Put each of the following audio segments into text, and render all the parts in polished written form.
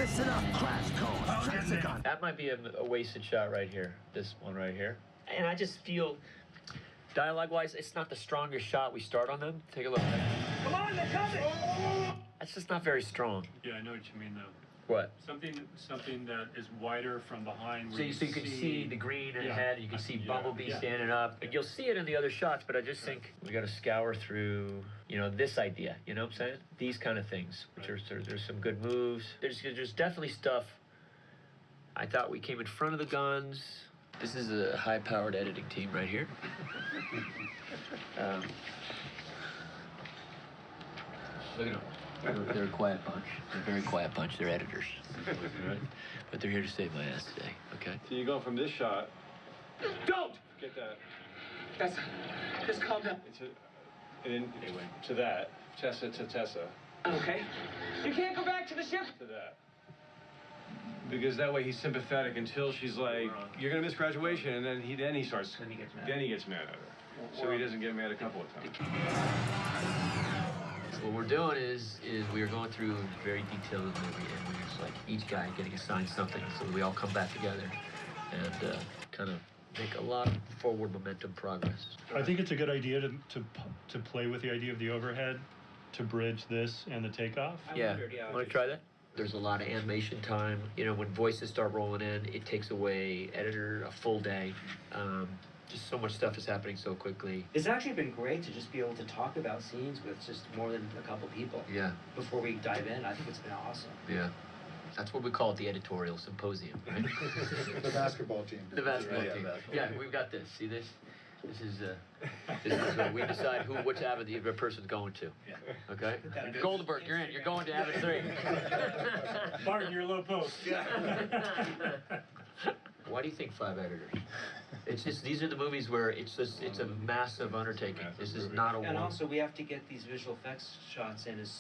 Listen up, crash course. Trace the gun. That might be a wasted shot right here. This one right here. And I just feel, dialogue-wise, it's not the strongest shot we start on them. Take a look. Come on, they're coming! That's just not very strong. Yeah, I know what you mean, though. What? Something that is wider from behind. So you can see the green ahead, you can see Bumblebee standing up. And you'll see it in the other shots, but I just think we got to scour through, you know, this idea. You know what I'm saying? These kind of things, which are there's some good moves. There's definitely stuff. I thought we came in front of the guns. This is a high-powered editing team right here. Look at them. They're a quiet bunch. They're a very quiet bunch. They're editors. But they're here to save my ass today, okay? So you go from this shot. Don't! Get that. Guys, just calm down. And then anyway, to that. Tessa to Tessa. Okay. You can't go back to the ship. To that. Because that way he's sympathetic until she's like, you're gonna miss graduation, and then he starts. Then he gets mad at her. So he doesn't get mad a couple of times. What we're doing is we are going through very detailed movie, and we're just like each guy getting assigned something, so that we all come back together and kind of make a lot of forward momentum progress. I think it's a good idea to play with the idea of the overhead to bridge this and the takeoff. Yeah, want to try that? There's a lot of animation time. You know, when voices start rolling in, it takes away editor a full day. Just so much stuff is happening so quickly. It's actually been great to just be able to talk about scenes with just more than a couple people. Yeah. Before we dive in, I think it's been awesome. Yeah. That's what we call it, the editorial symposium, right? The basketball team. The basketball team. Yeah, we've got this. See this? This is we decide which Avid the person's going to. Yeah. Okay? Goldenberg, you're in. You're going to Avid 3. Martin, you're low post. Why do you think 5 editors? It's just, these are the movies where it's a massive undertaking. This is not a one. And also, we have to get these visual effects shots in as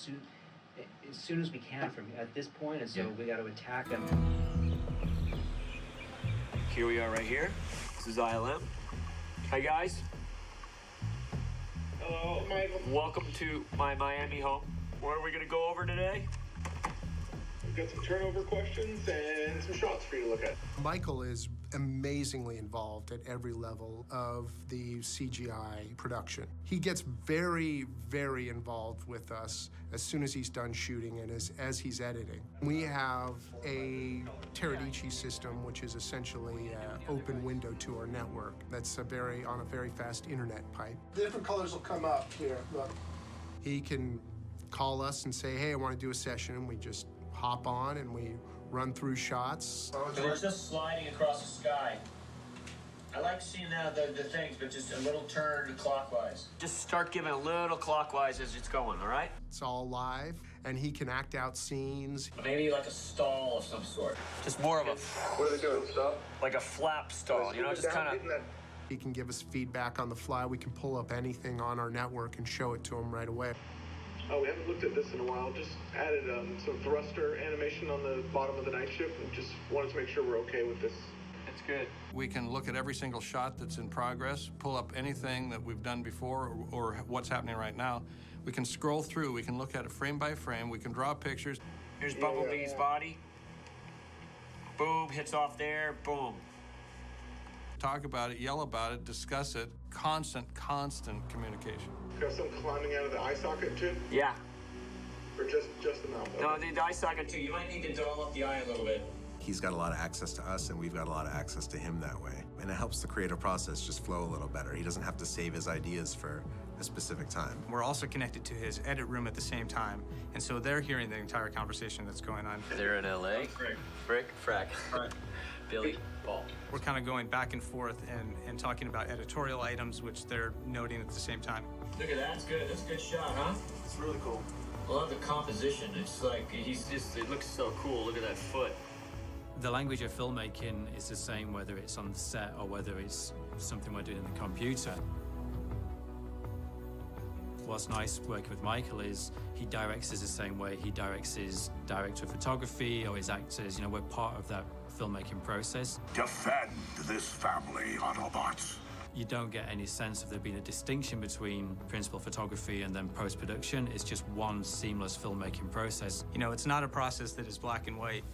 soon as we can from at this point, and so we got to attack them. Here we are right here. This is ILM. Hi guys. Hello, Michael. Welcome to my Miami home. What are we gonna go over today? We've got some turnover questions and some shots for you to look at. Michael is amazingly involved at every level of the CGI production. He gets very, very involved with us as soon as he's done shooting and as he's editing. We have a Teradici system, which is essentially an open window to our network. That's on a very fast internet pipe. The different colors will come up here, look. He can call us and say, hey, I want to do a session, and we just hop on and we run through shots. So it's just sliding across the sky. I like seeing the things, but just a little turn clockwise. Just start giving a little clockwise as it's going, all right? It's all live, and he can act out scenes. Maybe like a stall of some sort. Just more of a... What are they doing? Stop? Like a flap stall, you know, just kind of... He can give us feedback on the fly. We can pull up anything on our network and show it to him right away. Oh, we haven't looked at this in a while. Just added some thruster animation on the bottom of the night ship, and just wanted to make sure we're okay with this. It's good. We can look at every single shot that's in progress, pull up anything that we've done before or what's happening right now. We can scroll through, we can look at it frame by frame, we can draw pictures. Here's Bumblebee's body. Boom, hits off there, boom. Talk about it, yell about it, discuss it. Constant communication. Got some climbing out of the eye socket too? Yeah. Or just the mouth? No, the eye socket too. You might need to doll up the eye a little bit. He's got a lot of access to us, and we've got a lot of access to him that way. And it helps the creative process just flow a little better. He doesn't have to save his ideas for a specific time. We're also connected to his edit room at the same time, and so they're hearing the entire conversation that's going on. They're in L.A. Frick, Frack. Right. Billy, Paul. We're kind of going back and forth and talking about editorial items, which they're noting at the same time. Look at that. That's good. That's a good shot, huh? It's really cool. I love the composition. It's like, it looks so cool. Look at that foot. The language of filmmaking is the same whether it's on the set or whether it's something we're doing in the computer. What's nice working with Michael is he directs us the same way he directs his director of photography or his actors. You know, we're part of that filmmaking process. Defend this family, Autobots. You don't get any sense of there being a distinction between principal photography and then post-production. It's just one seamless filmmaking process. You know, it's not a process that is black and white.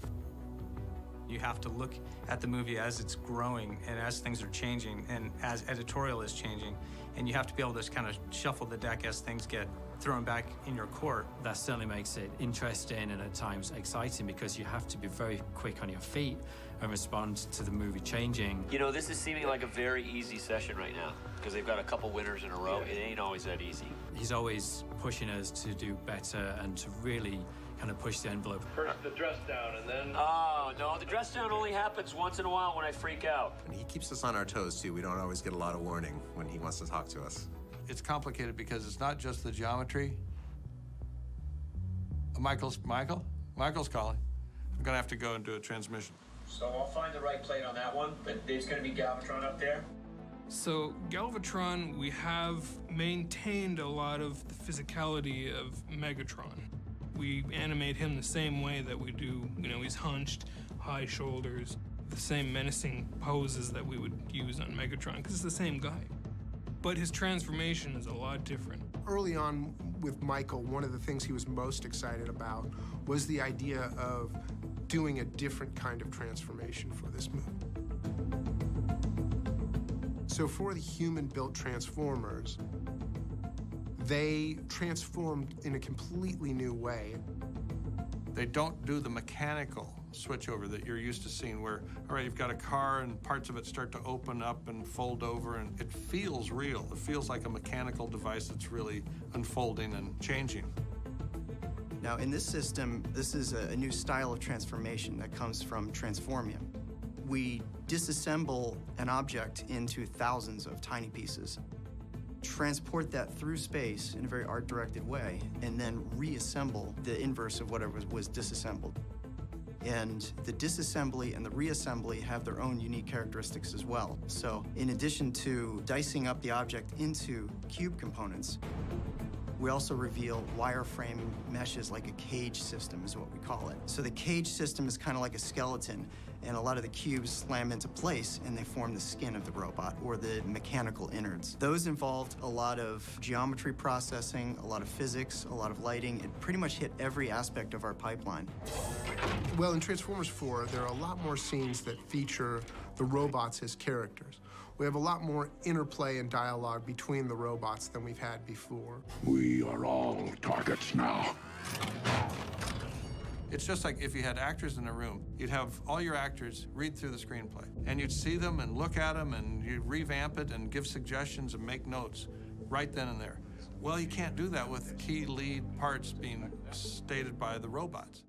You have to look at the movie as it's growing and as things are changing and as editorial is changing. And you have to be able to kind of shuffle the deck as things get thrown back in your court. That certainly makes it interesting and at times exciting because you have to be very quick on your feet and respond to the movie changing. You know, this is seeming like a very easy session right now because they've got a couple winners in a row. It ain't always that easy. He's always pushing us to do better and to really kind of push the envelope. First the dress down and then... Oh, no, the dress down only happens once in a while when I freak out. And he keeps us on our toes, too. We don't always get a lot of warning when he wants to talk to us. It's complicated because it's not just the geometry. Michael's calling. I'm gonna have to go and do a transmission. So I'll find the right plate on that one, but there's gonna be Galvatron up there. So Galvatron, we have maintained a lot of the physicality of Megatron. We animate him the same way that we do, you know, he's hunched, high shoulders, the same menacing poses that we would use on Megatron, because it's the same guy. But his transformation is a lot different. Early on with Michael, one of the things he was most excited about was the idea of doing a different kind of transformation for this movie. So for the human-built Transformers, they transformed in a completely new way. They don't do the mechanical switchover that you're used to seeing where, all right, you've got a car and parts of it start to open up and fold over, and it feels real. It feels like a mechanical device that's really unfolding and changing. Now, in this system, this is a new style of transformation that comes from Transformium. We disassemble an object into thousands of tiny pieces, transport that through space in a very art-directed way, and then reassemble the inverse of whatever was disassembled. And the disassembly and the reassembly have their own unique characteristics as well. So in addition to dicing up the object into cube components, we also reveal wireframe meshes, like a cage system is what we call it. So the cage system is kind of like a skeleton, and a lot of the cubes slam into place and they form the skin of the robot or the mechanical innards. Those involved a lot of geometry processing, a lot of physics, a lot of lighting. It pretty much hit every aspect of our pipeline. Well, in Transformers 4, there are a lot more scenes that feature the robots as characters. We have a lot more interplay and dialogue between the robots than we've had before. We are all targets now. It's just like if you had actors in a room, you'd have all your actors read through the screenplay, and you'd see them and look at them, and you'd revamp it and give suggestions and make notes right then and there. Well, you can't do that with key lead parts being stated by the robots.